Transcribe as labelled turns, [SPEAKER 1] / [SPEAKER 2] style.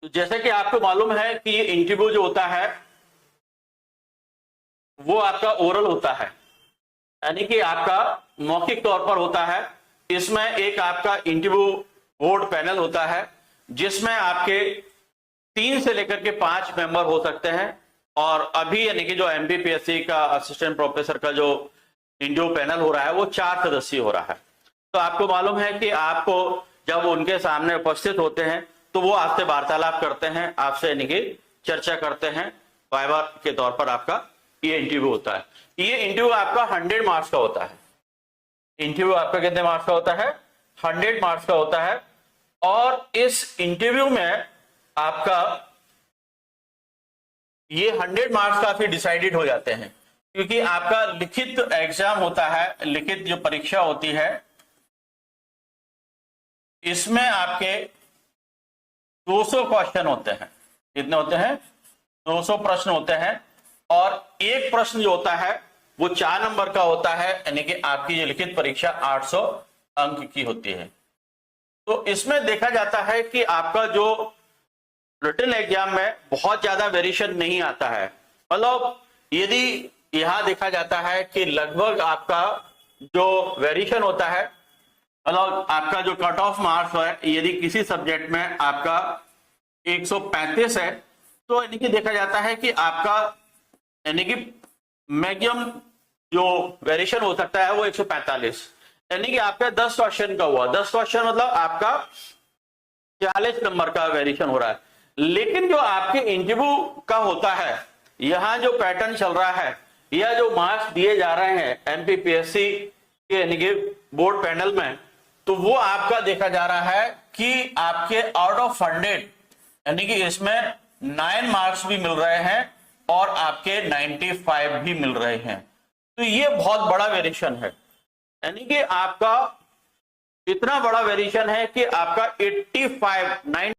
[SPEAKER 1] तो जैसे कि आपको मालूम है कि ये इंटरव्यू जो होता है वो आपका ओरल होता है, यानी कि आपका मौखिक तौर पर होता है। इसमें एक आपका इंटरव्यू बोर्ड पैनल होता है जिसमें आपके 3 से लेकर के 5 मेंबर हो सकते हैं। और अभी यानी कि जो एमपीपीएससी का असिस्टेंट प्रोफेसर का जो इंटरव्यू पैनल हो रहा है वो 4 सदस्यीय हो रहा है। तो आपको मालूम है कि आपको जब उनके सामने उपस्थित होते हैं तो वो आपसे वार्तालाप करते हैं, आपसे यानी कि चर्चा करते हैं, वाइवा के तौर पर आपका ये इंटरव्यू होता है। ये इंटरव्यू आपका 100 मार्क्स का होता है। इंटरव्यू आपका कितने मार्क्स का होता है? 100 मार्क्स का होता है। और इस इंटरव्यू में आपका ये 100 मार्क्स काफी डिसाइडेड हो जाते हैं, क्योंकि आपका लिखित एग्जाम होता है, लिखित जो परीक्षा होती है इसमें आपके 200 क्वेश्चन होते हैं। कितने होते हैं? 200 प्रश्न होते हैं। और एक प्रश्न जो होता है वो 4 नंबर का होता है, यानी कि आपकी ये लिखित परीक्षा 800 अंक की होती है। तो इसमें देखा जाता है कि आपका जो रिटन एग्जाम में बहुत ज्यादा वेरिएशन नहीं आता है। मतलब यदि यहां देखा जाता है कि लगभग आपका जो वेरिएशन होता है, मतलब आपका जो कट ऑफ मार्क्स है, यदि किसी सब्जेक्ट में आपका 135 है तो यानी कि देखा जाता है कि आपका यानी कि मैक्सिमम जो वेरिएशन हो सकता है वो 145, यानी कि आपका 10 क्वेश्चन का हुआ। 10 क्वेश्चन मतलब आपका 40 नंबर का वेरिएशन हो रहा है। लेकिन जो आपके इंटरव्यू का होता है, यहां जो पैटर्न चल रहा है या जो मार्क्स दिए जा रहे हैं एमपीपीएससी के यानी कि बोर्ड पैनल में, तो वो आपका देखा जा रहा है कि आपके आउट ऑफ 100 यानी कि इसमें 9 मार्क्स भी मिल रहे हैं और आपके 95 भी मिल रहे हैं। तो ये बहुत बड़ा वेरिएशन है, यानी कि आपका इतना बड़ा वेरिएशन है कि आपका 85